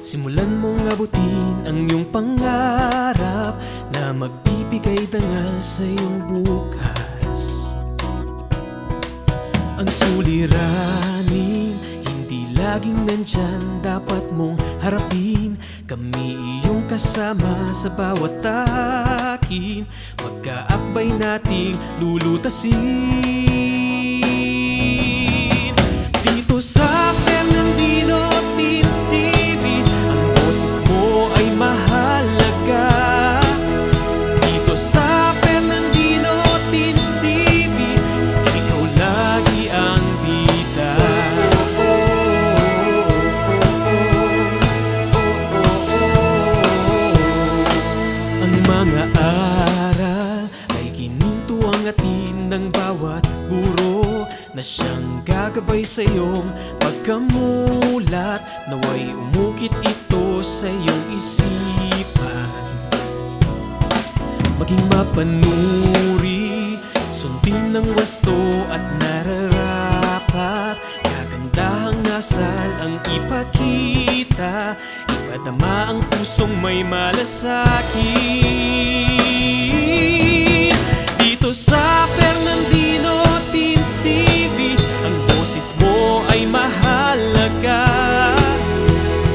Simulan mong abutin ang iyong pangarap na magbibigay dangal sa iyong bukas. Ang suliranin, hindi laging nandyan, dapat mong harapin. Kami iyong kasama sa bawat takin, magkaakbay nating lulutasin. Dito sa Fernandino Teens TV, ang boses mo ay mahalaga. Dito sa Fernandino Teens TV, ikaw lagi ang bida. Ang mga aral ay ginintuang atin ng bawat guro na siyang gagabay sa iyong pagkamulat. Naway umukit ito sa iyong isipan, maging mapanuri, sundin ng wasto at nararapat. Kagandahang asal ang ipakita, ipadama ang pusong may malasakit. Dito sa Fernandino Teens TV, ang boses mo ay mahalaga.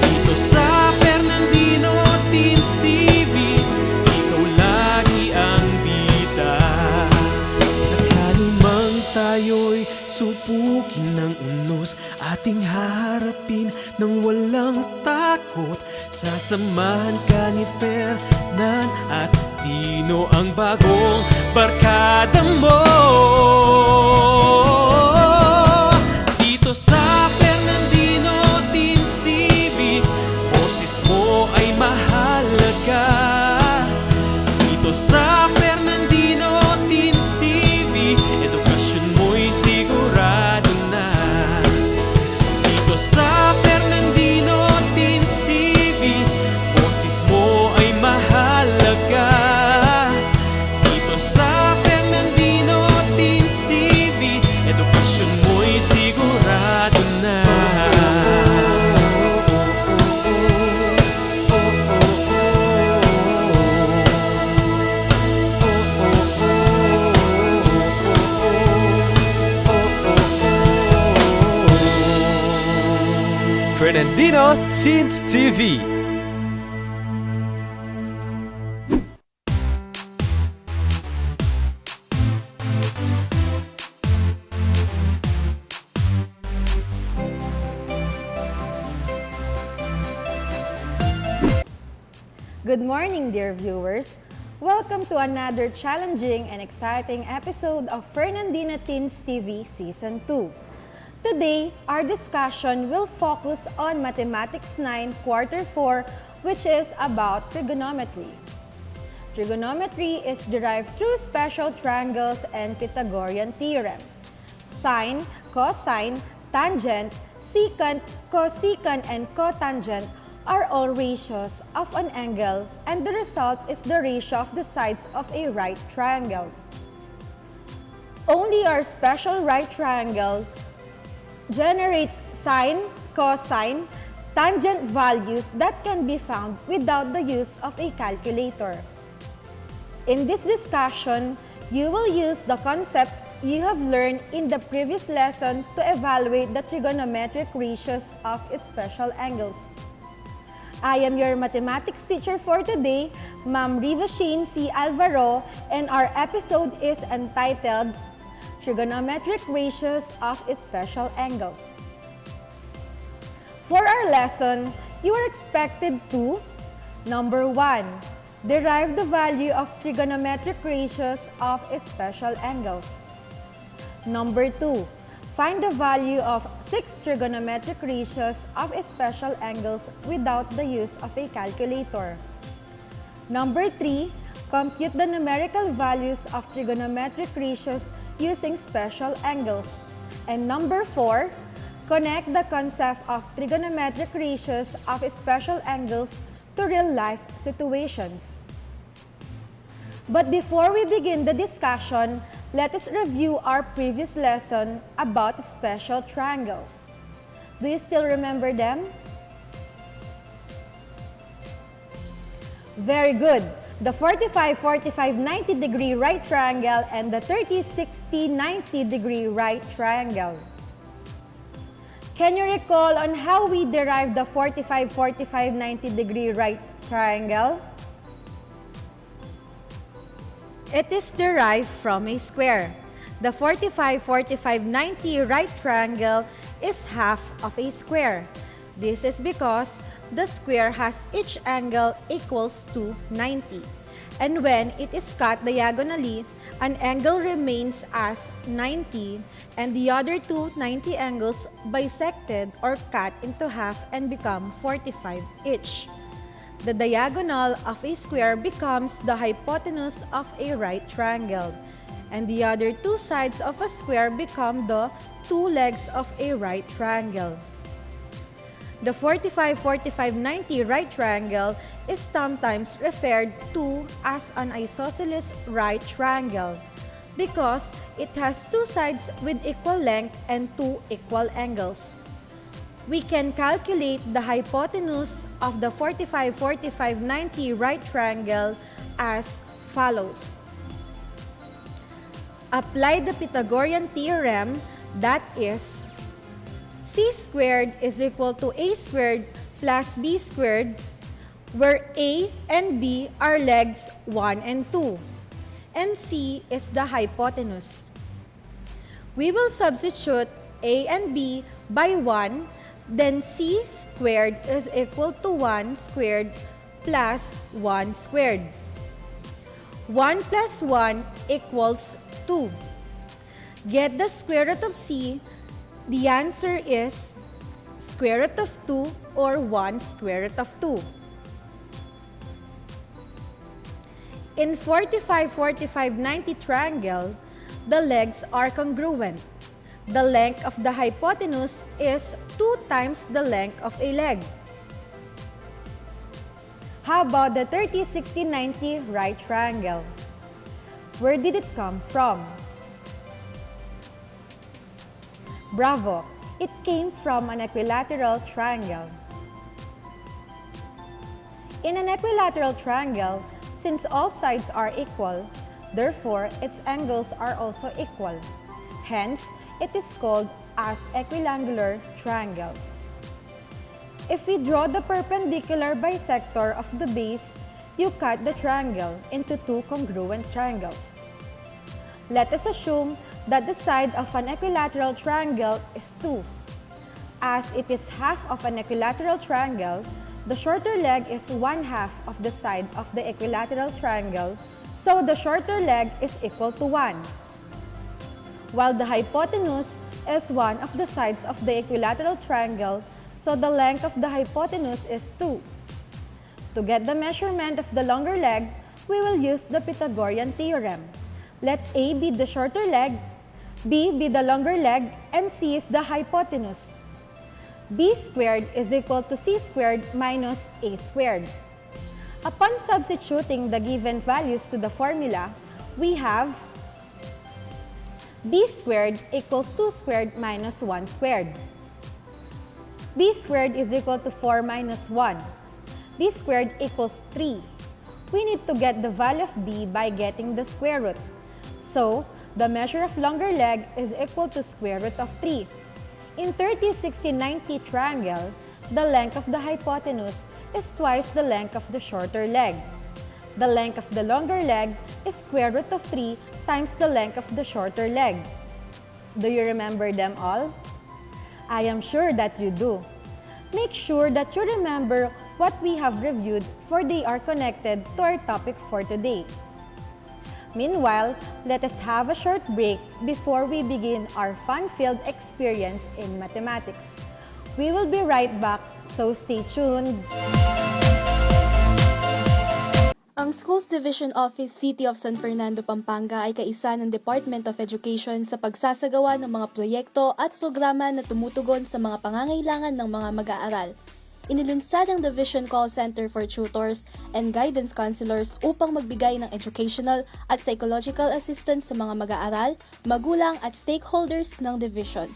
Dito sa Fernandino Teens TV, ikaw lagi ang bida. Sakali mang tayo'y subukin ng unos, ating haharapin ng walang takot. Sasamahan ka ni Fernan at Dino, ang bagong barkada mo. Dito sa Fernandino Teens TV, boses mo ay mahalaga. Dito sa Fernandino Teens TV, edukasyon mo'y sigurado na. Dito sa Fernandino Teens TV, boses mo ay mahalaga. Dito sa Fernandino Teens TV, edukasyon mo'y sigurado na. Fernandino Teens TV. Good morning, dear viewers. Welcome to another challenging and exciting episode of Fernandino Teens TV Season 2. Today, our discussion will focus on Mathematics 9 Quarter 4, which is about trigonometry. Trigonometry is derived through special triangles and Pythagorean theorem. Sine, cosine, tangent, secant, cosecant, and cotangent are all ratios of an angle, and the result is the ratio of the sides of a right triangle. Only our special right triangle generates sine, cosine, tangent values that can be found without the use of a calculator. In this discussion, you will use the concepts you have learned in the previous lesson to evaluate the trigonometric ratios of special angles. I am your mathematics teacher for today, Ma'am Reeva Shaine C. Alvaro, and our episode is entitled Trigonometric Ratios of Special Angles. For our lesson, you are expected to: number 1, derive the value of trigonometric ratios of special angles. Number 2, find the value of 6 trigonometric ratios of special angles without the use of a calculator. Number 3, compute the numerical values of trigonometric ratios using special angles. And number 4, connect the concept of trigonometric ratios of special angles to real-life situations. But before we begin the discussion, let us review our previous lesson about special triangles. Do you still remember them? Very good. The 45-45-90 degree right triangle and the 30-60-90 degree right triangle. Can you recall on how we derived the 45-45-90 degree right triangle? It is derived from a square. The 45-45-90 right triangle is half of a square. This is because the square has each angle equals to 90. And when it is cut diagonally, an angle remains as 90 and the other two 90 angles bisected or cut into half and become 45 each. The diagonal of a square becomes the hypotenuse of a right triangle, and the other two sides of a square become the two legs of a right triangle. The 45-45-90 right triangle is sometimes referred to as an isosceles right triangle because it has two sides with equal length and two equal angles. We can calculate the hypotenuse of the 45-45-90 right triangle as follows. Apply the Pythagorean theorem, that is, c squared is equal to a squared plus b squared, where a and b are legs 1 and 2, and c is the hypotenuse. We will substitute a and b by 1, then c squared is equal to 1 squared plus 1 squared. 1 plus 1 equals 2. Get the square root of c. The answer is square root of 2 or 1 square root of 2. In 45-45-90 triangle, the legs are congruent. The length of the hypotenuse is 2 times the length of a leg. How about the 30-60-90 right triangle? Where did it come from? Bravo! It came from an equilateral triangle. In an equilateral triangle, since all sides are equal, therefore its angles are also equal. Hence, it is called as equiangular triangle. If we draw the perpendicular bisector of the base, you cut the triangle into two congruent triangles. Let us assume that the side of an equilateral triangle is 2. As it is half of an equilateral triangle, the shorter leg is 1/2 of the side of the equilateral triangle, so the shorter leg is equal to 1. While the hypotenuse is one of the sides of the equilateral triangle, so the length of the hypotenuse is 2. To get the measurement of the longer leg, we will use the Pythagorean theorem. Let A be the shorter leg, B be the longer leg, and C is the hypotenuse. B squared is equal to C squared minus A squared. Upon substituting the given values to the formula, we have B squared equals 2 squared minus 1 squared. B squared is equal to 4 minus 1. B squared equals 3. We need to get the value of B by getting the square root. So, the measure of longer leg is equal to square root of 3. In 30-60-90 triangle, the length of the hypotenuse is twice the length of the shorter leg. The length of the longer leg is square root of 3 times the length of the shorter leg. Do you remember them all? I am sure that you do. Make sure that you remember what we have reviewed, for they are connected to our topic for today. Meanwhile, let us have a short break before we begin our fun-filled experience in mathematics. We will be right back, so stay tuned. Ang Schools Division Office City of San Fernando, Pampanga ay kaisa ng Department of Education sa pagsasagawa ng mga proyekto at programa na tumutugon sa mga pangangailangan ng mga mag-aaral. Inilunsad ang Division Call Center for Tutors and Guidance Counselors upang magbigay ng educational at psychological assistance sa mga mag-aaral, magulang at stakeholders ng Division.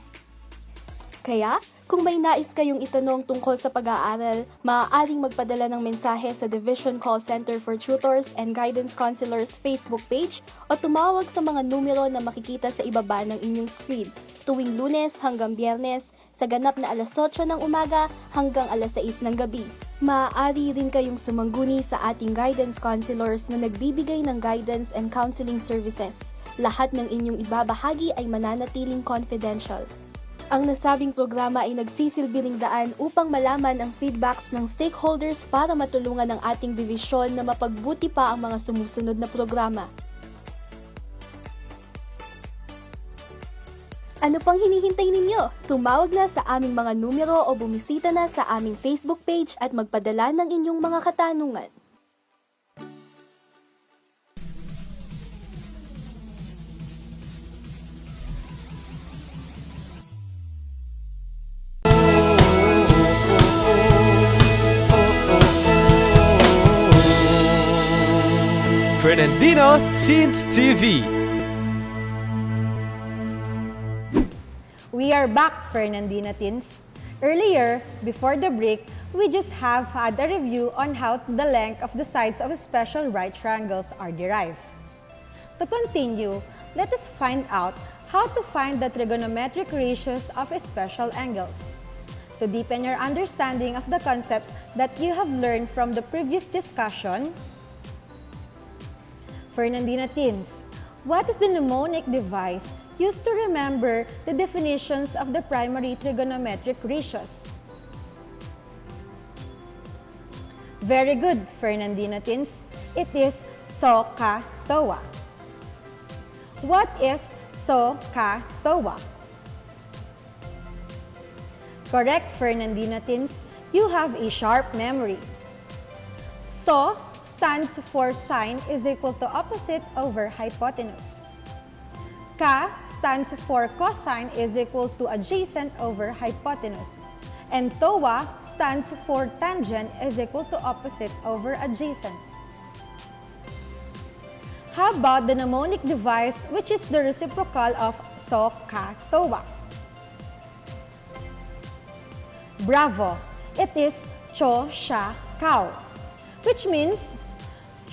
Kaya, Kung may nais kayong itanong tungkol sa pag-aaral, maaaring magpadala ng mensahe sa Division Call Center for Tutors and Guidance Counselors Facebook page o tumawag sa mga numero na makikita sa ibaba ng inyong screen tuwing Lunes hanggang Biyernes sa ganap na alas 8 ng umaga hanggang alas 6 ng gabi. Maaari rin kayong sumangguni sa ating guidance counselors na nagbibigay ng guidance and counseling services. Lahat ng inyong ibabahagi ay mananatiling confidential. Ang nasabing programa ay nagsisilbing daan upang malaman ang feedbacks ng stakeholders para matulungan ang ating divisyon na mapagbuti pa ang mga sumusunod na programa. Ano pang hinihintay ninyo? Tumawag na sa aming mga numero o bumisita na sa aming Facebook page at magpadala ng inyong mga katanungan. Fernandino Teens TV. We are back, Fernandina Teens. Earlier, before the break, we just have had a review on how the length of the sides of special right triangles are derived. To continue, let us find out how to find the trigonometric ratios of special angles. To deepen your understanding of the concepts that you have learned from the previous discussion, Fernandina Teens, what is the mnemonic device used to remember the definitions of the primary trigonometric ratios? Very good, Fernandina Teens. It is SOHCAHTOA. What is SOHCAHTOA? Correct, Fernandina Teens. You have a sharp memory. So stands for sine is equal to opposite over hypotenuse. Ka stands for cosine is equal to adjacent over hypotenuse. And TOA stands for tangent is equal to opposite over adjacent. How about the mnemonic device which is the reciprocal of SOHCAHTOA? Bravo! It is CHO, SHA, COW, which means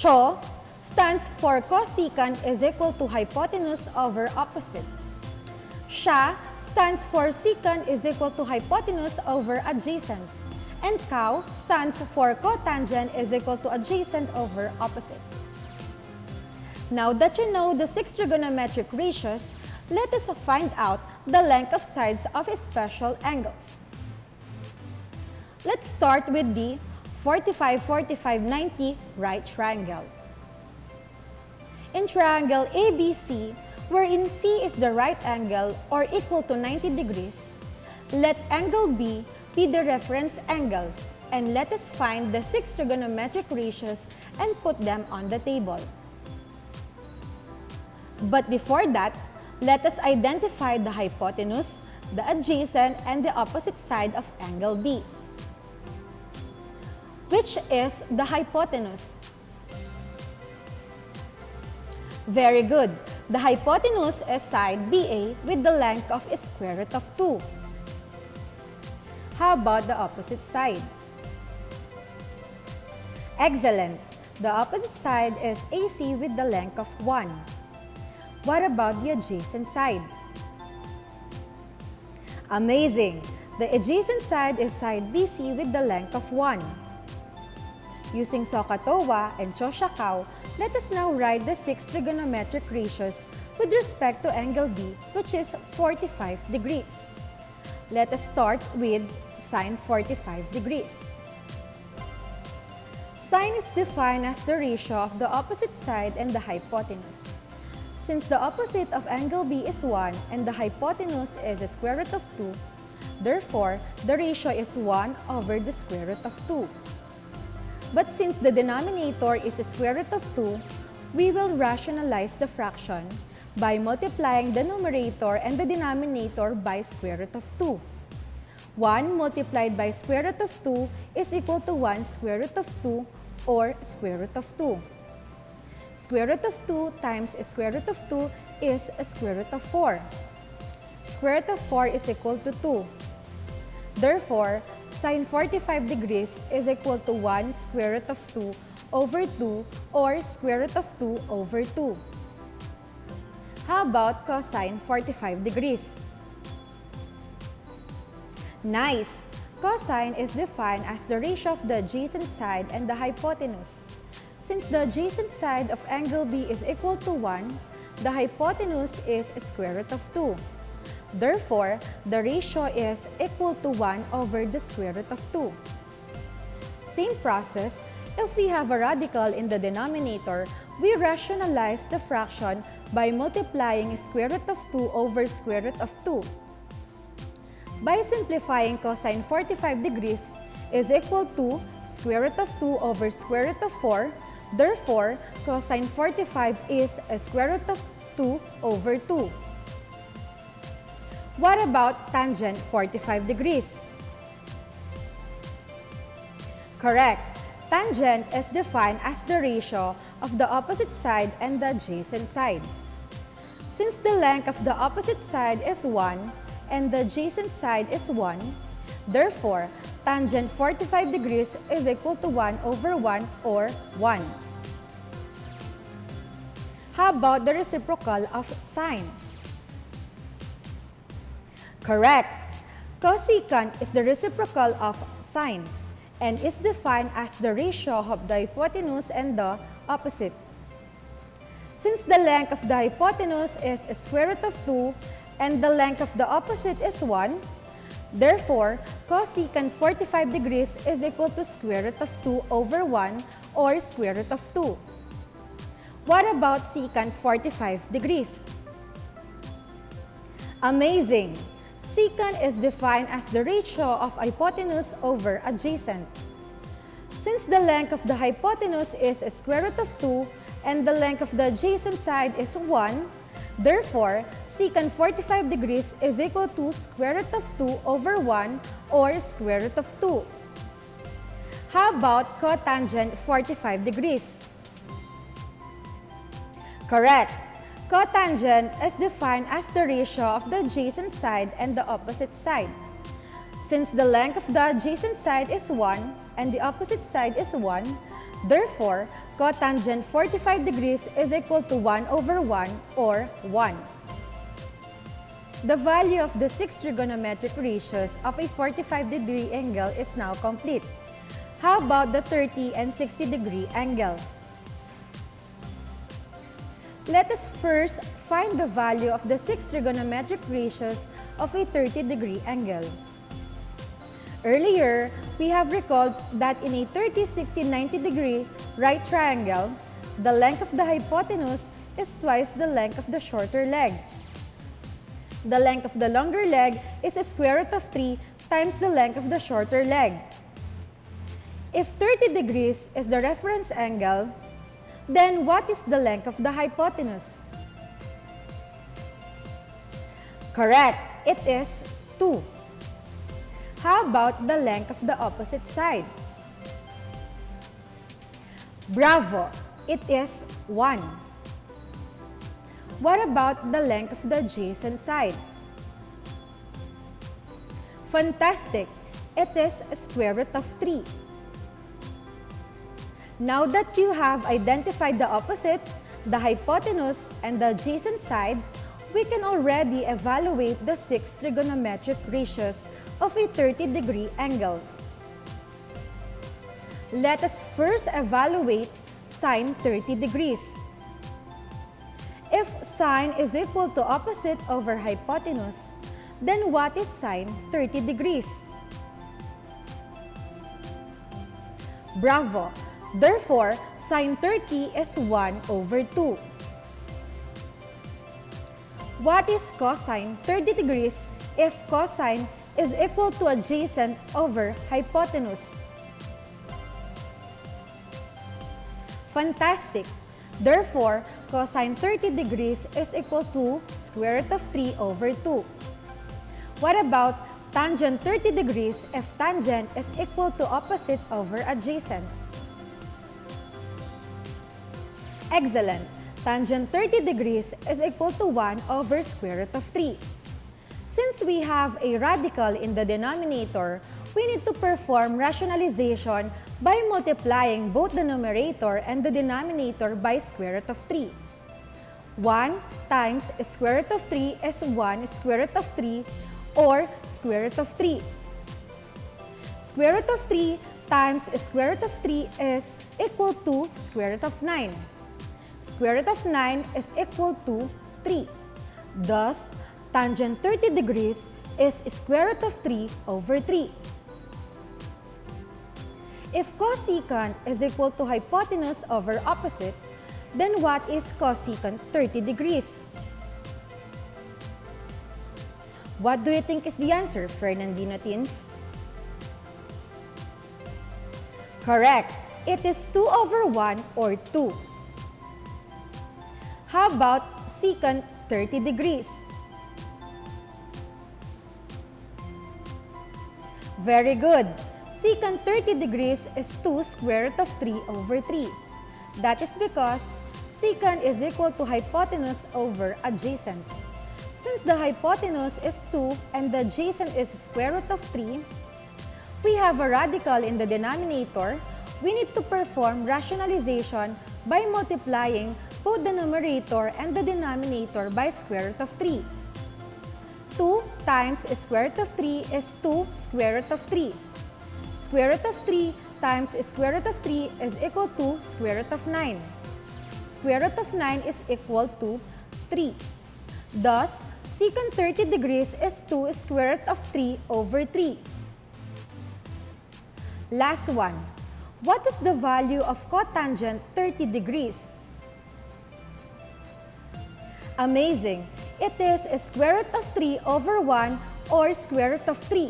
CHO stands for cosecant is equal to hypotenuse over opposite. SHA stands for secant is equal to hypotenuse over adjacent. And COW stands for cotangent is equal to adjacent over opposite. Now that you know the 6 trigonometric ratios, let us find out the length of sides of special angles. Let's start with the 45, 45, 90 right triangle. In triangle ABC, wherein C is the right angle or equal to 90 degrees, let angle B be the reference angle and let us find the 6 trigonometric ratios and put them on the table. But before that, let us identify the hypotenuse, the adjacent, and the opposite side of angle B. Which is the hypotenuse? Very good. The hypotenuse is side BA with the length of square root of 2. How about the opposite side? Excellent. The opposite side is AC with the length of 1. What about the adjacent side? Amazing! The adjacent side is side BC with the length of 1. Using SOHCAHTOA and CHO, let us now write the 6 trigonometric ratios with respect to angle B, which is 45 degrees. Let us start with sine 45 degrees. Sine is defined as the ratio of the opposite side and the hypotenuse. Since the opposite of angle B is 1 and the hypotenuse is square root of 2, therefore, the ratio is 1 over the square root of 2. But since the denominator is square root of 2, we will rationalize the fraction by multiplying the numerator and the denominator by square root of 2. 1 multiplied by square root of 2 is equal to 1 square root of 2 or square root of 2. Square root of 2 times square root of 2 is square root of 4. Square root of 4 is equal to 2. Therefore, sine 45 degrees is equal to 1 square root of 2 over 2 or square root of 2 over 2. How about cosine 45 degrees? Nice! Cosine is defined as the ratio of the adjacent side and the hypotenuse. Since the adjacent side of angle B is equal to 1, the hypotenuse is square root of 2. Therefore, the ratio is equal to 1 over the square root of 2. Same process, if we have a radical in the denominator, we rationalize the fraction by multiplying square root of 2 over square root of 2. By simplifying cosine 45 degrees is equal to square root of 2 over square root of 4. Therefore, cosine 45 is a square root of 2 over 2. What about tangent 45 degrees? Correct. Tangent is defined as the ratio of the opposite side and the adjacent side. Since the length of the opposite side is 1, and the adjacent side is 1, therefore, tangent 45 degrees is equal to 1 over 1 or 1. How about the reciprocal of sine? Correct! Cosecant is the reciprocal of sine and is defined as the ratio of the hypotenuse and the opposite. Since the length of the hypotenuse is square root of 2 and the length of the opposite is 1, therefore, cosecant 45 degrees is equal to square root of 2 over 1 or square root of 2. What about secant 45 degrees? Amazing! Secant is defined as the ratio of hypotenuse over adjacent. Since the length of the hypotenuse is square root of 2 and the length of the adjacent side is 1, therefore, secant 45 degrees is equal to square root of 2 over 1 or square root of 2. How about cotangent 45 degrees? Correct! Cotangent is defined as the ratio of the adjacent side and the opposite side. Since the length of the adjacent side is 1 and the opposite side is 1, therefore, cotangent 45 degrees is equal to 1 over 1 or 1. The value of the 6 trigonometric ratios of a 45-degree angle is now complete. How about the 30 and 60-degree angle? Let us first find the value of the 6 trigonometric ratios of a 30-degree angle. Earlier, we have recalled that in a 30, 60, 90-degree right triangle, the length of the hypotenuse is twice the length of the shorter leg. The length of the longer leg is a square root of 3 times the length of the shorter leg. If 30 degrees is the reference angle, then what is the length of the hypotenuse? Correct, it is 2. How about the length of the opposite side? Bravo, it is 1. What about the length of the adjacent side? Fantastic, it is square root of 3. Now that you have identified the opposite, the hypotenuse, and the adjacent side, we can already evaluate the 6 trigonometric ratios of a 30-degree angle. Let us first evaluate sine 30 degrees. If sine is equal to opposite over hypotenuse, then what is sine 30 degrees? Bravo! Therefore, sine 30 is 1 over 2. What is cosine 30 degrees if cosine is equal to adjacent over hypotenuse? Fantastic! Therefore, cosine 30 degrees is equal to square root of 3 over 2. What about tangent 30 degrees if tangent is equal to opposite over adjacent? Excellent! Tangent 30 degrees is equal to 1 over square root of 3. Since we have a radical in the denominator, we need to perform rationalization by multiplying both the numerator and the denominator by square root of 3. 1 times square root of 3 is 1 square root of 3 or square root of 3. Square root of 3 times square root of 3 is equal to square root of 9. Square root of 9 is equal to 3. Thus, tangent 30 degrees is square root of 3 over 3. If cosecant is equal to hypotenuse over opposite, then what is cosecant 30 degrees? What do you think is the answer, Fernandino teens? Correct. It is 2 over 1 or 2. How about secant 30 degrees? Very good. Secant 30 degrees is 2 square root of 3 over 3. That is because secant is equal to hypotenuse over adjacent. Since the hypotenuse is 2 and the adjacent is square root of 3, we have a radical in the denominator. We need to perform rationalization by multiplying both the numerator and the denominator by square root of 3. 2 times square root of 3 is 2 square root of 3. Square root of 3 times square root of 3 is equal to square root of 9. Square root of 9 is equal to 3. Thus, secant 30 degrees is 2 square root of 3 over 3. Last one. What is the value of cotangent 30 degrees? Amazing! It is square root of 3 over 1 or square root of 3.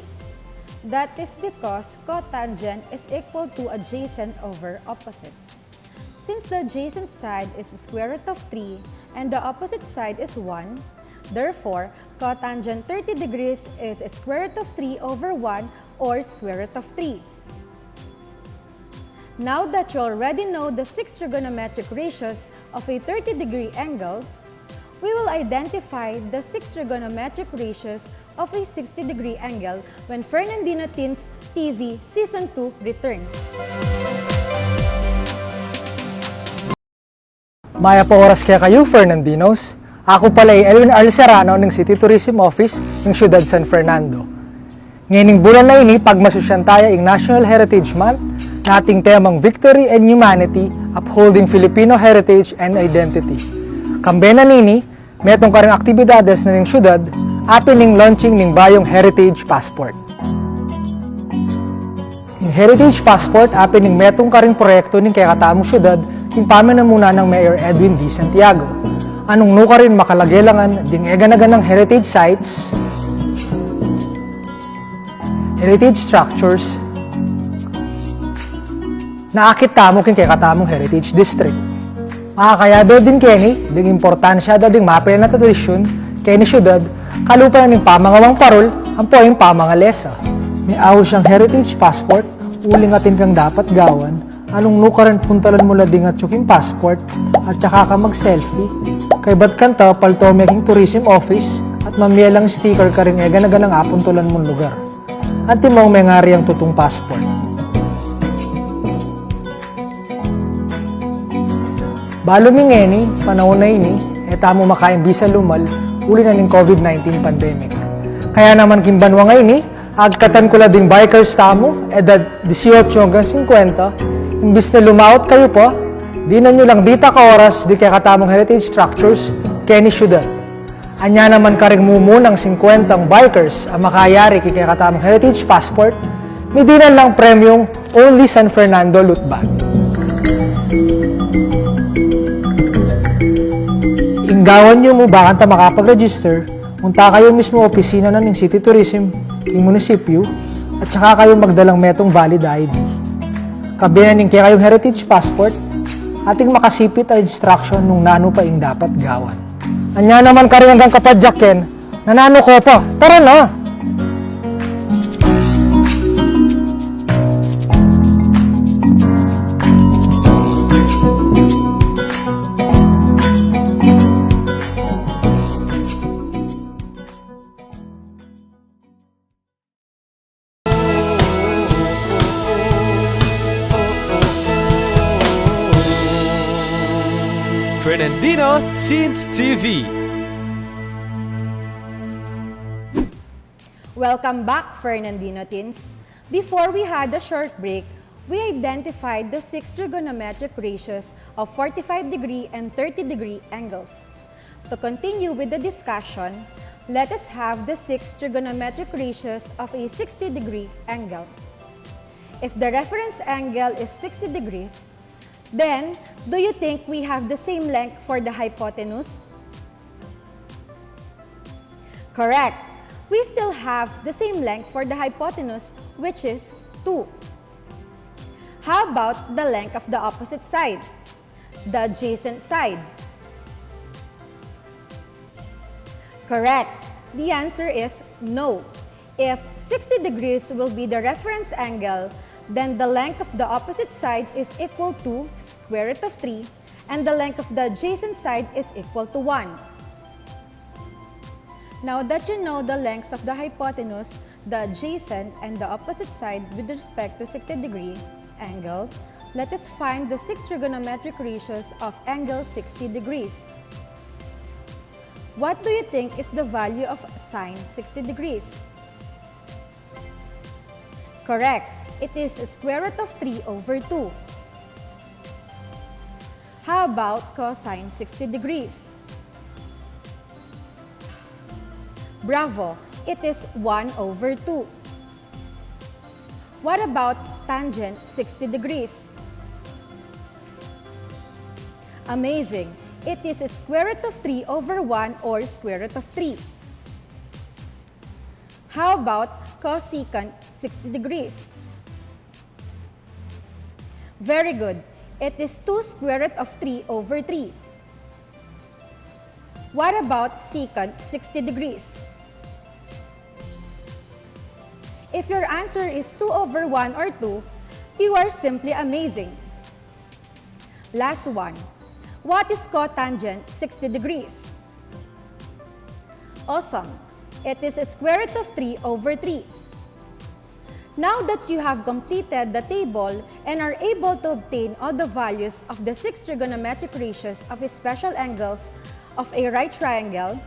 That is because cotangent is equal to adjacent over opposite. Since the adjacent side is square root of 3 and the opposite side is 1, therefore, cotangent 30 degrees is square root of 3 over 1 or square root of 3. Now that you already know the 6 trigonometric ratios of a 30-degree angle, we will identify the 6 trigonometric ratios of a 60-degree angle when Fernandino Teens TV Season 2 returns. Maya po oras kaya kayo, Fernandinos. Ako pala ay Elwin Arl Serrano ng City Tourism Office ng Siyudad San Fernando. Ngayong bulan na ini, pagmasusyan tayo ang National Heritage Month na ating temang Victory and Humanity, Upholding Filipino Heritage and Identity. Kambena nini, metong karang aktibidades na ng siyudad, apin ng launching ng bayong Heritage Passport. Yung Heritage Passport, apin ng metong karing proyekto ng kakatamong siyudad, yung pamanamuna ng Mayor Edwin D. Santiago. Anong nuka rin makalagelangan ding eganagan ng heritage sites, heritage structures, naakit tamo kin kakatamong heritage district. Makakayado din kini, ding importansya da ding mapil na tradisyon, kini syudad, kalupa ng pamangawang parol, ang poing pamangalesa. May aw siyang heritage passport, uling atin kang dapat gawan, anong nukaran puntalan mo lading at yung passport, at saka ka mag-selfie. Kay ba't kanta, palto making tourism office, at mamiyalang sticker ka rin eganagan ang apuntulan mong lugar. At timong may ngari ang tutong passport. Balo mi ngeni, panahon na ini, etamo makain bisa lumal, uli na ng COVID-19 pandemic. Kaya naman kimbanwa nga ini, agkatan ko ding bikers tamo, edad 18 hanggang 50, imbis na lumaot kayo po, di na nyo lang dita ka oras, di kaya katamong heritage structures, kaya ni syudad. Anya naman karing mumunang 50 bikers ang makayari kaya katamong heritage passport, midinan lang premium only San Fernando loot bag. Inggawan nyo mo bakit ta makapag-register, punta kayo mismo opisina na ng City Tourism, yung munisipyo, at saka kayo magdalang metong valid ID. Kabinan kaya kayong heritage passport, ating makasipit ang instruction nung nano pa ing dapat gawan. Anya naman karing hanggang kapadyakin, nanano ko pa, tara na! Fernandino Teens TV. Welcome back, Fernandino Teens. Before we had a short break, we identified the 6 trigonometric ratios of 45-degree and 30-degree angles. To continue with the discussion, let us have the 6 trigonometric ratios of a 60-degree angle. If the reference angle is 60 degrees, then do you think we have the same length for the hypotenuse? Correct. We still have the same length for the hypotenuse, which is 2. How about the length of the opposite side, the adjacent side? Correct. The answer is no. If 60 degrees will be the reference angle, then the length of the opposite side is equal to square root of 3, and the length of the adjacent side is equal to 1. Now that you know the lengths of the hypotenuse, the adjacent, and the opposite side with respect to 60-degree angle, let us find the 6 trigonometric ratios of angle 60 degrees. What do you think is the value of sine 60 degrees? Correct. It is square root of 3 over 2. How about cosine 60 degrees? Bravo! It is 1 over 2. What about tangent 60 degrees? Amazing! It is square root of 3 over 1 or square root of 3. How about cosecant 60 degrees? Very good. It is 2 square root of 3 over 3. What about secant 60 degrees? If your answer is 2 over 1 or 2, you are simply amazing. Last one. What is cotangent 60 degrees? Awesome. It is square root of 3 over 3. Now that you have completed the table and are able to obtain all the values of the 6 trigonometric ratios of special angles of a right triangle,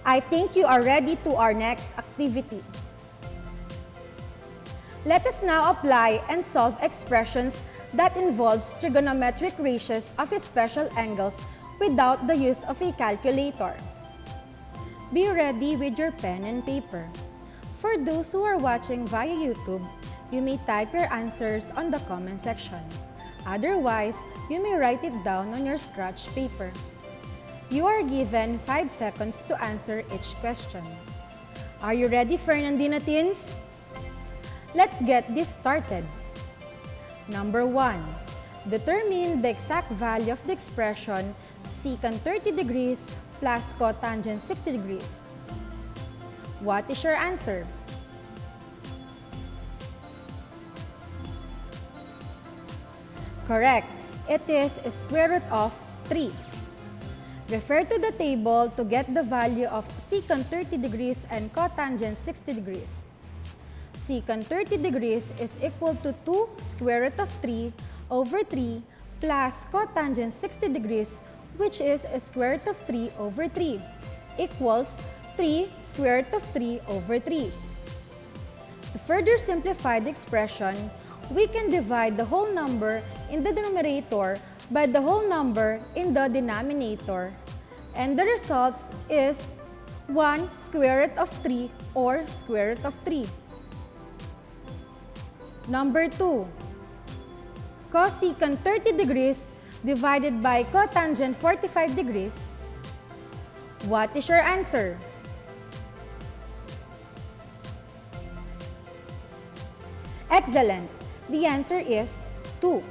I think you are ready to our next activity. Let us now apply and solve expressions that involves trigonometric ratios of special angles without the use of a calculator. Be ready with your pen and paper. For those who are watching via YouTube, you may type your answers on the comment section. Otherwise, you may write it down on your scratch paper. You are given 5 seconds to answer each question. Are you ready, Fernandino Teens? Let's get this started. Number 1. Determine the exact value of the expression secant 30 degrees plus cotangent 60 degrees. What is your answer? Correct. It is square root of 3. Refer to the table to get the value of secant 30 degrees and cotangent 60 degrees. Secant 30 degrees is equal to 2 square root of 3 over 3 plus cotangent 60 degrees, which is square root of 3 over 3, equals 3 square root of 3 over 3. To further simplify the expression, we can divide the whole number in the numerator by the whole number in the denominator, and the result is 1 square root of 3 or square root of 3. Number 2. Cosecant 30 degrees divided by cotangent 45 degrees. What is your answer? Excellent! The answer is 2.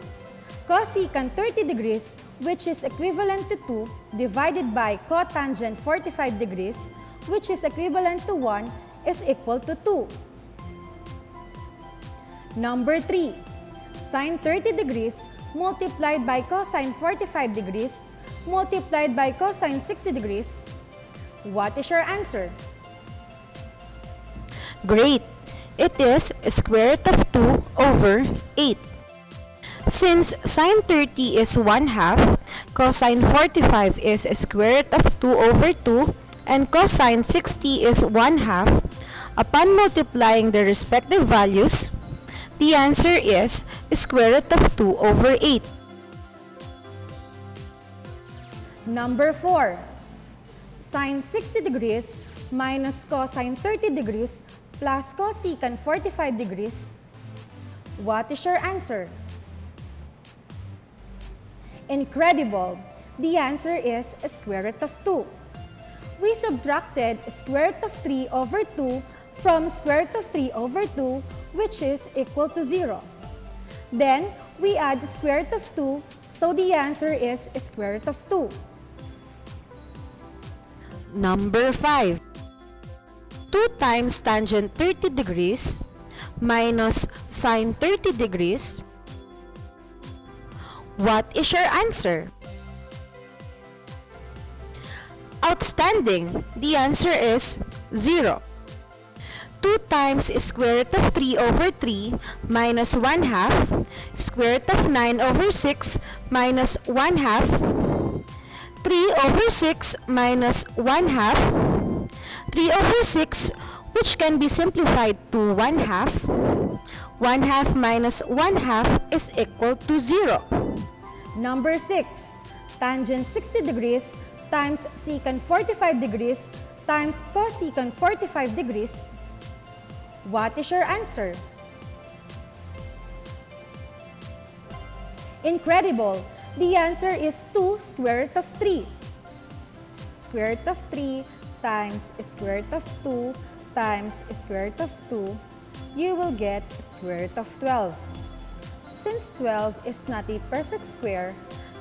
Cosecant 30 degrees, which is equivalent to 2, divided by cotangent 45 degrees, which is equivalent to 1, is equal to 2. Number 3. Sine 30 degrees multiplied by cosine 45 degrees multiplied by cosine 60 degrees. What is your answer? Great! It is square root of 2 over 8. Since sine 30 is 1/2, cosine 45 is square root of 2 over 2, and cosine 60 is 1/2, upon multiplying the respective values, the answer is square root of 2 over 8. Number 4. Sine 60 degrees minus cosine 30 degrees plus cosecant 45 degrees. What is your answer? Incredible! The answer is square root of 2. We subtracted square root of 3 over 2 from square root of 3 over 2, which is equal to 0. Then, we add square root of 2, so the answer is square root of 2. Number 5. 2 times tangent 30 degrees minus sine 30 degrees. What is your answer? Outstanding! The answer is 0. 2 times square root of 3 over 3 minus 1/2, square root of 9 over 6 minus 1/2, 3 over 6 minus 1/2, 3 over 6, which can be simplified to 1/2. 1/2 minus 1/2 is equal to 0. Number 6. Tangent 60 degrees times secant 45 degrees times cosecant 45 degrees. What is your answer? Incredible! The answer is 2 square root of 3. Square root of 3 times square root of 2 times square root of 2, you will get square root of 12. Since 12 is not a perfect square,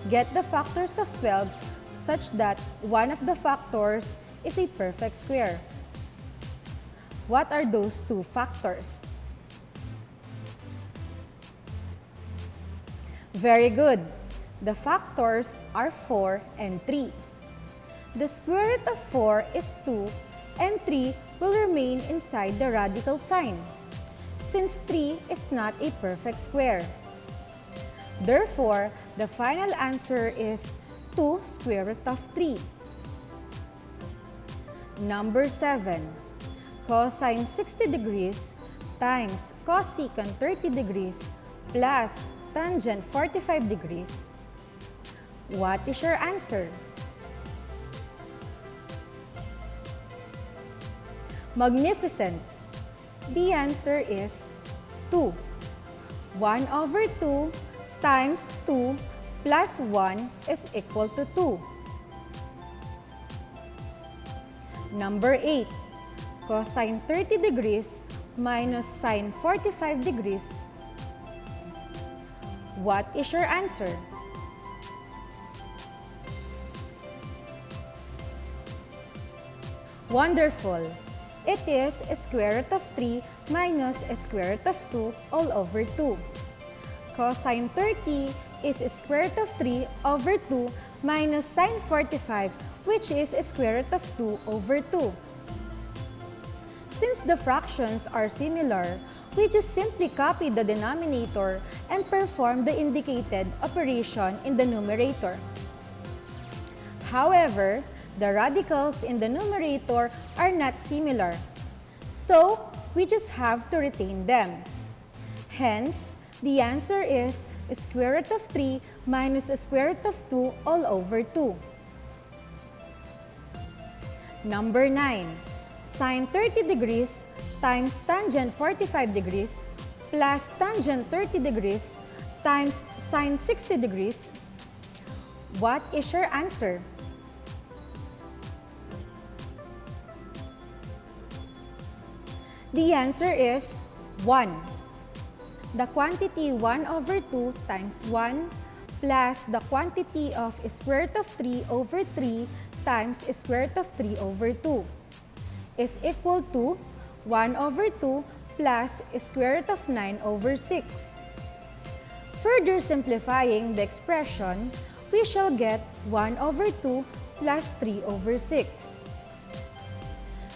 get the factors of 12 such that one of the factors is a perfect square. What are those two factors? Very good. The factors are 4 and 3. The square root of 4 is 2 and 3 will remain inside the radical sign, since 3 is not a perfect square. Therefore, the final answer is 2 square root of 3. Number 7. Cosine 60 degrees times cosecant 30 degrees plus tangent 45 degrees. What is your answer? Magnificent! The answer is 2. 1 over 2 times 2 plus 1 is equal to 2. Number 8. Cosine 30 degrees minus sine 45 degrees. What is your answer? Wonderful! It is square root of 3 minus square root of 2 all over 2. Cosine 30 is square root of 3 over 2 minus sine 45, which is square root of 2 over 2. Since the fractions are similar, we just simply copy the denominator and perform the indicated operation in the numerator. However, the radicals in the numerator are not similar, so we just have to retain them. Hence, the answer is square root of 3 minus square root of 2 all over 2. Number 9. Sine 30 degrees times tangent 45 degrees plus tangent 30 degrees times sine 60 degrees. What is your answer? The answer is 1. The quantity 1 over 2 times 1 plus the quantity of square root of 3 over 3 times square root of 3 over 2 is equal to 1 over 2 plus square root of 9 over 6. Further simplifying the expression, we shall get 1 over 2 plus 3 over 6.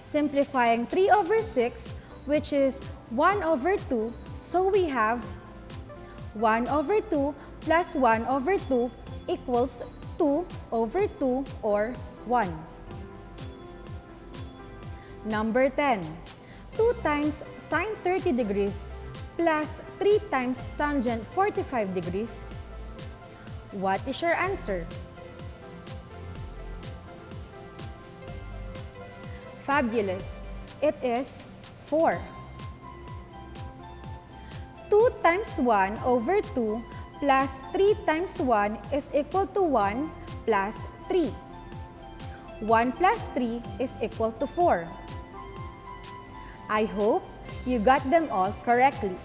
Simplifying 3 over 6, which is 1 over 2, so we have 1 over 2 plus 1 over 2 equals 2 over 2 or 1. Number 10. 2 times sine 30 degrees plus 3 times tangent 45 degrees. What is your answer? Fabulous! It is 4. 2 times 1 over 2 plus 3 times 1 is equal to 1 plus 3. 1 plus 3 is equal to 4. I hope you got them all correctly.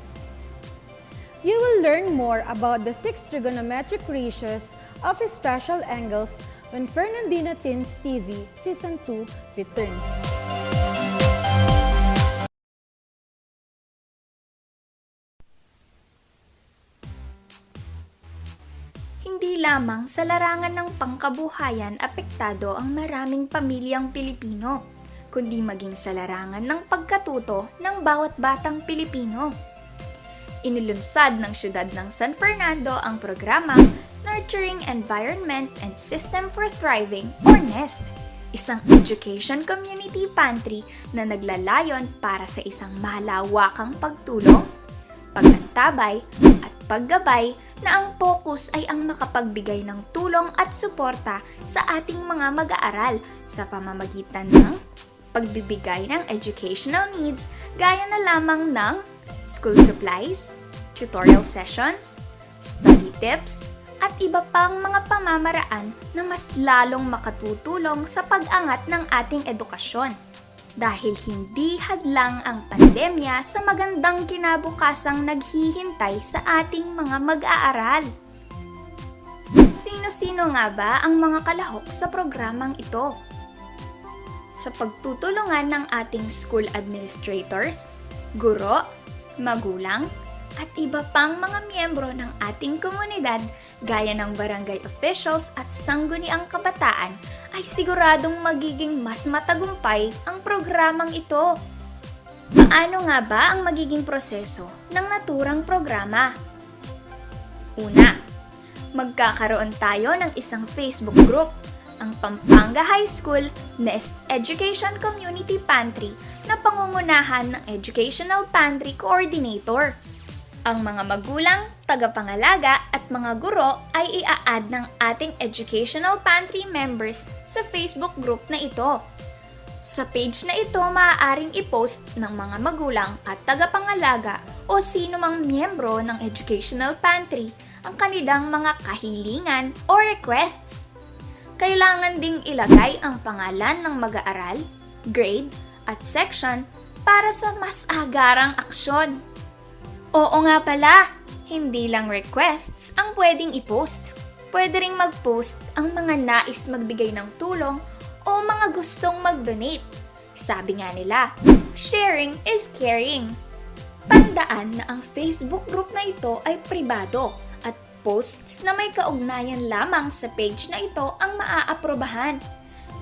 You will learn more about the 6 trigonometric ratios of special angles when Fernandina Teens TV Season 2 returns. Hindi lamang sa larangan ng pangkabuhayan apektado ang maraming pamilyang Pilipino, kundi maging sa larangan ng pagkatuto ng bawat batang Pilipino. Inilunsad ng siyudad ng San Fernando ang programang Nurturing Environment and System for Thriving or NEST, isang education community pantry na naglalayon para sa isang malawakang pagtulong, paglantabay at paggabay na ang focus ay ang makapagbigay ng tulong at suporta sa ating mga mag-aaral sa pamamagitan ng pagbibigay ng educational needs gaya na lamang ng school supplies, tutorial sessions, study tips, at iba pang mga pamamaraan na mas lalong makatutulong sa pag-angat ng ating edukasyon. Dahil hindi hadlang ang pandemya sa magandang kinabukasang naghihintay sa ating mga mag-aaral. Sino-sino nga ba ang mga kalahok sa programang ito? Sa pagtutulungan ng ating school administrators, guro, magulang, at iba pang mga miyembro ng ating komunidad gaya ng barangay officials at sangguniang kabataan ay siguradong magiging mas matagumpay ang programang ito. Paano nga ba ang magiging proseso ng naturang programa? Una, magkakaroon tayo ng isang Facebook group, ang Pampanga High School NEST Education Community Pantry na pangungunahan ng Educational Pantry Coordinator. Ang mga magulang, tagapangalaga at mga guro ay ia-add ng ating Educational Pantry members sa Facebook group na ito. Sa page na ito maaaring i-post ng mga magulang at tagapangalaga o sino mang miyembro ng Educational Pantry ang kanilang mga kahilingan o requests. Kailangan ding ilagay ang pangalan ng mag-aaral, grade at section para sa mas agarang aksyon. Oo nga pala, hindi lang requests ang pwedeng i-post. Pwede ring mag-post ang mga nais magbigay ng tulong o mga gustong mag-donate. Sabi nga nila, sharing is caring. Tandaan na ang Facebook group na ito ay pribado at posts na may kaugnayan lamang sa page na ito ang maaaprobahan.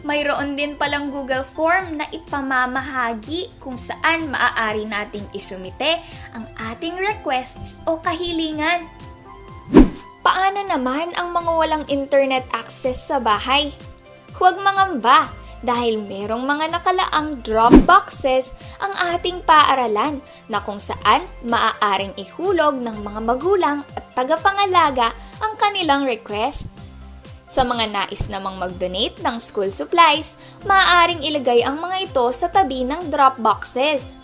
Mayroon din palang Google Form na ipamamahagi kung saan maaari nating isumite ang ating requests o kahilingan. Paano naman ang mga walang internet access sa bahay? Huwag mangamba dahil merong mga nakalaang drop boxes ang ating paaralan na kung saan maaaring ihulog ng mga magulang at tagapangalaga ang kanilang requests. Sa mga nais namang mag-donate ng school supplies, maaaring ilagay ang mga ito sa tabi ng drop boxes.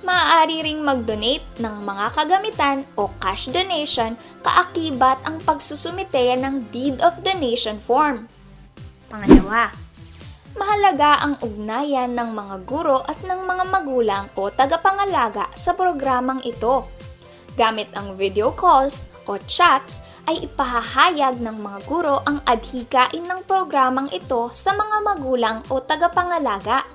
Maaari ring mag-donate ng mga kagamitan o cash donation kaakibat ang pagsusumite ng deed of donation form. Pangalawa, mahalaga ang ugnayan ng mga guro at ng mga magulang o tagapangalaga sa programang ito. Gamit ang video calls o chats ay ipahahayag ng mga guro ang adhikain ng programang ito sa mga magulang o tagapangalaga.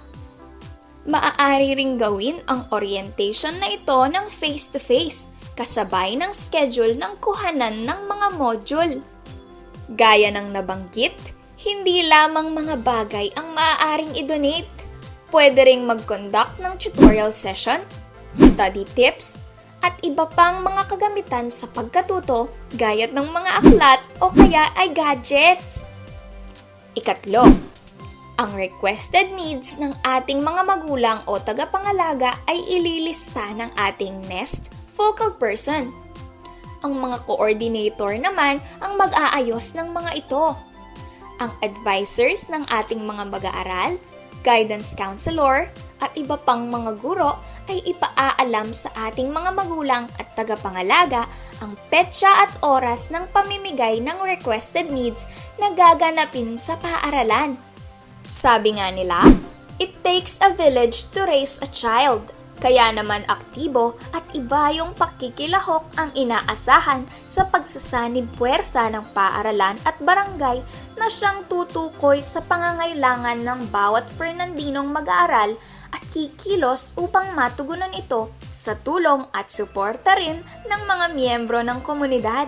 Maaari ring gawin ang orientation na ito ng face-to-face kasabay ng schedule ng kuhanan ng mga module. Gaya ng nabanggit, hindi lamang mga bagay ang maaaring i-donate. Pwede ring mag-conduct ng tutorial session, study tips, at iba pang mga kagamitan sa pagkatuto gaya ng mga aklat o kaya ay gadgets. Ikatlo, ang requested needs ng ating mga magulang o tagapangalaga ay ililista ng ating next focal person. Ang mga coordinator naman ang mag-aayos ng mga ito. Ang advisors ng ating mga mag-aaral, guidance counselor, at iba pang mga guro ay ipaaalam sa ating mga magulang at tagapangalaga ang petsa at oras ng pamimigay ng requested needs na gaganapin sa paaralan. Sabi nga nila, it takes a village to raise a child. Kaya naman aktibo at iba yung pakikilahok ang inaasahan sa pagsasanib puwersa ng paaralan at barangay na siyang tutukoy sa pangangailangan ng bawat Fernandinong mag-aaral at kikilos upang matugunan ito sa tulong at suporta rin ng mga miyembro ng komunidad.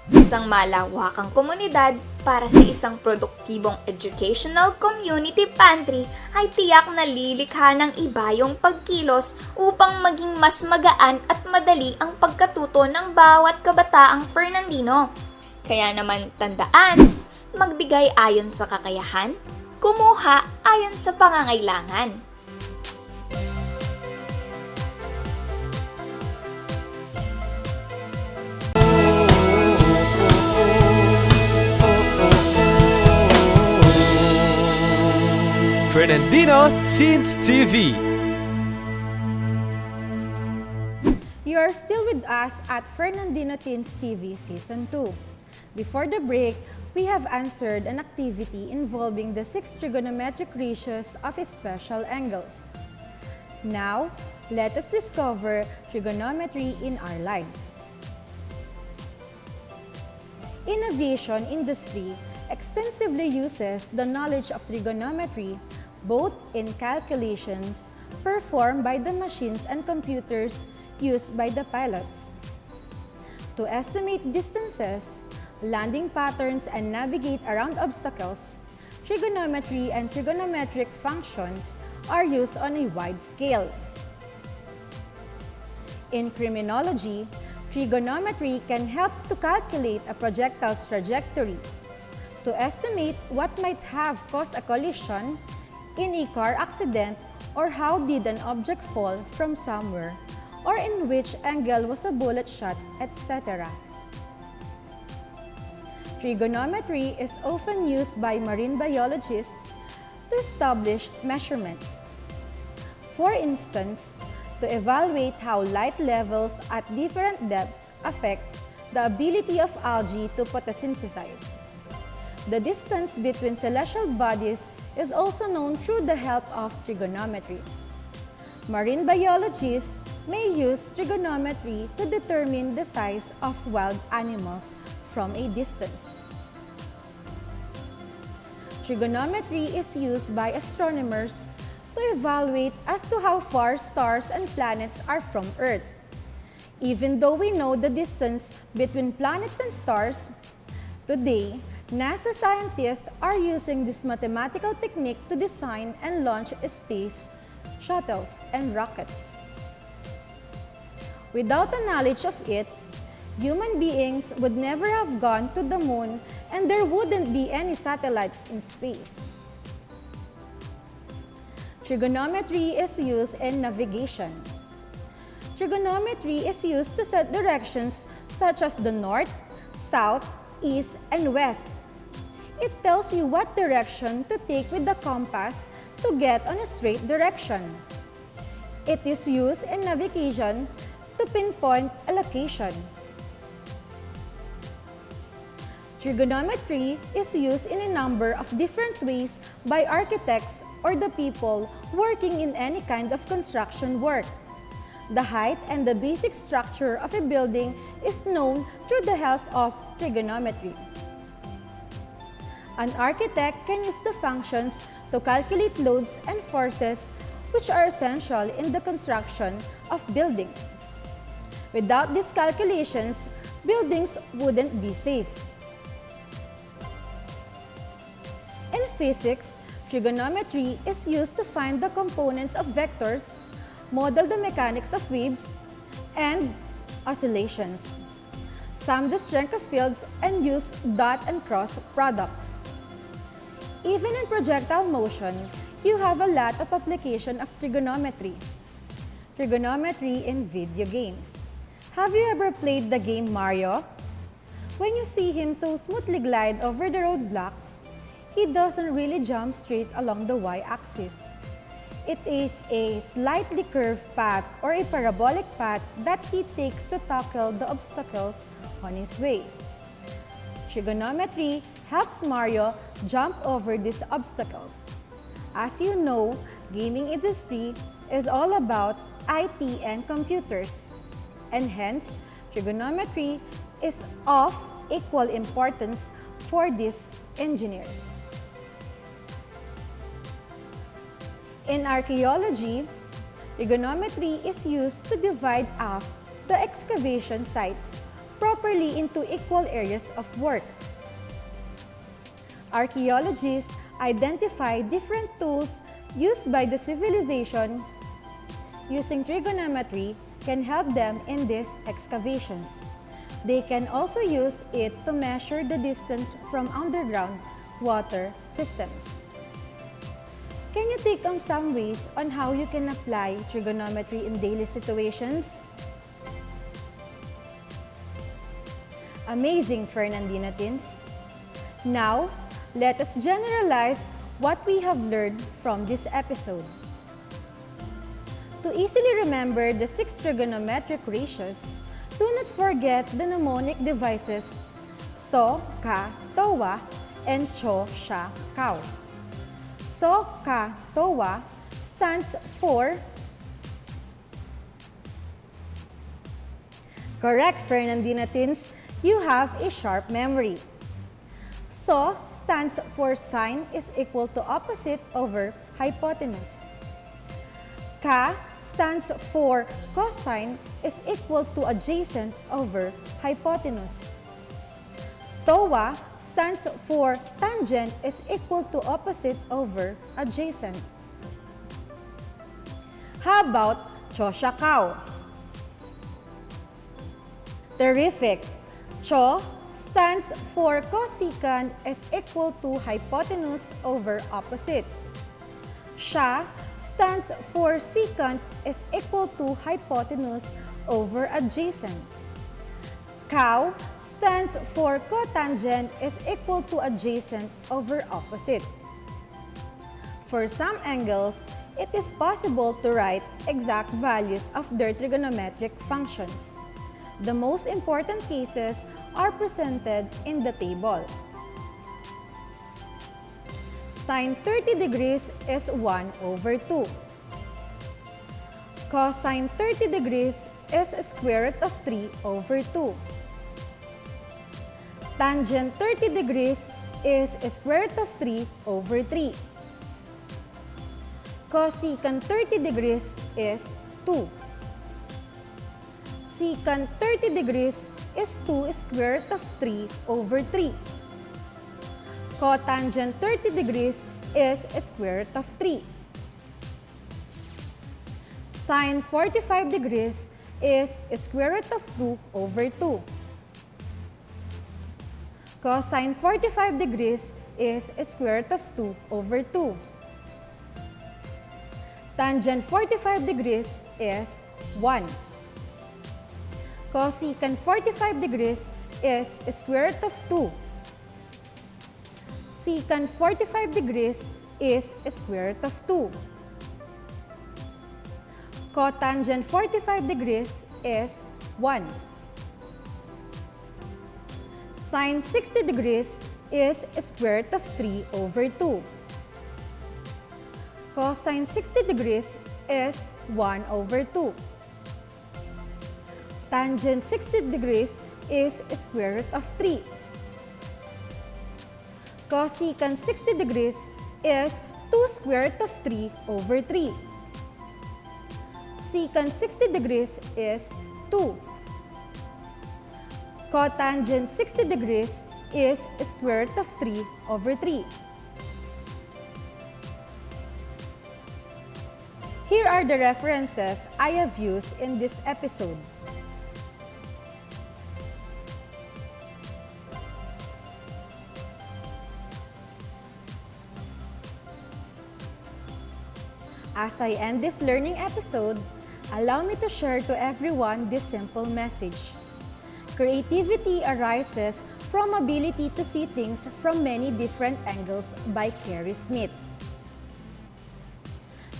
Isang malawakang komunidad para sa isang produktibong educational community pantry ay tiyak na lilikha ng iba yung pagkilos upang maging mas magaan at madali ang pagkatuto ng bawat kabataang Fernandino. Kaya naman tandaan, magbigay ayon sa kakayahan, kumuha ayon sa pangangailangan. Fernandino Teens TV. You are still with us at Fernandino Teens TV Season 2. Before the break, we have answered an activity involving the 6 trigonometric ratios of special angles. Now, let us discover trigonometry in our lives. Innovation industry extensively uses the knowledge of trigonometry both in calculations performed by the machines and computers used by the pilots. To estimate distances, landing patterns, and navigate around obstacles, trigonometry and trigonometric functions are used on a wide scale. In criminology, trigonometry can help to calculate a projectile's trajectory, to estimate what might have caused a collision in a car accident, or how did an object fall from somewhere, or in which angle was a bullet shot, etc. Trigonometry is often used by marine biologists to establish measurements. For instance, to evaluate how light levels at different depths affect the ability of algae to photosynthesize. The distance between celestial bodies is also known through the help of trigonometry. Marine biologists may use trigonometry to determine the size of wild animals from a distance. Trigonometry is used by astronomers to evaluate as to how far stars and planets are from Earth. Even though we know the distance between planets and stars, today, NASA scientists are using this mathematical technique to design and launch space shuttles and rockets. Without the knowledge of it, human beings would never have gone to the moon and there wouldn't be any satellites in space. Trigonometry is used in navigation. Trigonometry is used to set directions such as the north, south, east, and west. It tells you what direction to take with the compass to get on a straight direction. It is used in navigation to pinpoint a location. Trigonometry is used in a number of different ways by architects or the people working in any kind of construction work. The height and the basic structure of a building is known through the help of trigonometry. An architect can use the functions to calculate loads and forces which are essential in the construction of building. Without these calculations, buildings wouldn't be safe. In physics, trigonometry is used to find the components of vectors, model the mechanics of waves, and oscillations. Sum the strength of fields and use dot and cross products. Even in projectile motion, you have a lot of application of trigonometry. Trigonometry in video games. Have you ever played the game Mario? When you see him so smoothly glide over the roadblocks, he doesn't really jump straight along the y-axis. It is a slightly curved path or a parabolic path that he takes to tackle the obstacles on his way. Trigonometry helps Mario jump over these obstacles. As you know, gaming industry is all about IT and computers, and hence, trigonometry is of equal importance for these engineers. In archaeology, trigonometry is used to divide up the excavation sites properly into equal areas of work. Archaeologists identify different tools used by the civilization. Using trigonometry can help them in these excavations. They can also use it to measure the distance from underground water systems. Can you take some ways on how you can apply trigonometry in daily situations? Amazing, Fernandina teens! Now, let us generalize what we have learned from this episode. To easily remember the 6 trigonometric ratios, do not forget the mnemonic devices so, ka, towa, and cho, sha, kao. So, ka, towa stands for correct, Fernandina teens. You have a sharp memory. So stands for sine is equal to opposite over hypotenuse. Ka stands for cosine is equal to adjacent over hypotenuse. Towa stands for tangent is equal to opposite over adjacent. How about choshakao? Terrific! Cho stands for cosecant is equal to hypotenuse over opposite. Sha stands for secant is equal to hypotenuse over adjacent. Kao stands for cotangent is equal to adjacent over opposite. For some angles, it is possible to write exact values of their trigonometric functions. The most important cases are presented in the table. Sine 30 degrees is 1 over 2. Cosine 30 degrees is square root of 3 over 2. Tangent 30 degrees is square root of 3 over 3. Cosecant 30 degrees is 2. Secant 30 degrees is 2 square root of 3 over 3. Cotangent 30 degrees is square root of 3. Sine 45 degrees is square root of 2 over 2. Cosine 45 degrees is square root of 2 over 2. Tangent 45 degrees is 1. Cosecant 45 degrees is square root of 2. Secant 45 degrees is square root of 2. Cotangent 45 degrees is 1. Sine 60 degrees is square root of 3 over 2. Cosine 60 degrees is 1 over 2. Tangent 60 degrees is square root of 3. Cosecant 60 degrees is 2 square root of 3 over 3. Secant 60 degrees is 2. Cotangent 60 degrees is square root of 3 over 3. Here are the references I have used in this episode. As I end this learning episode, allow me to share to everyone this simple message. Creativity arises from ability to see things from many different angles by Carrie Smith.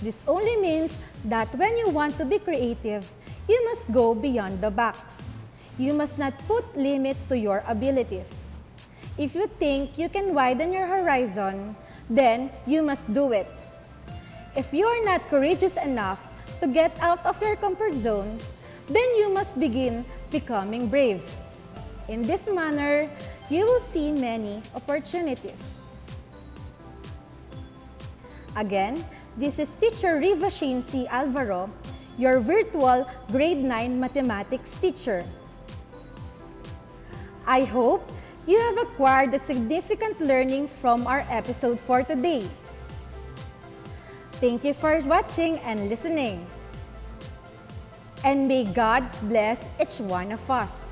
This only means that when you want to be creative, you must go beyond the box. You must not put limit to your abilities. If you think you can widen your horizon, then you must do it. If you are not courageous enough to get out of your comfort zone, then you must begin becoming brave. In this manner, you will see many opportunities. Again, this is Teacher Reeva Shaine C. Alvaro, your virtual Grade 9 Mathematics teacher. I hope you have acquired a significant learning from our episode for today. Thank you for watching and listening. And may God bless each one of us.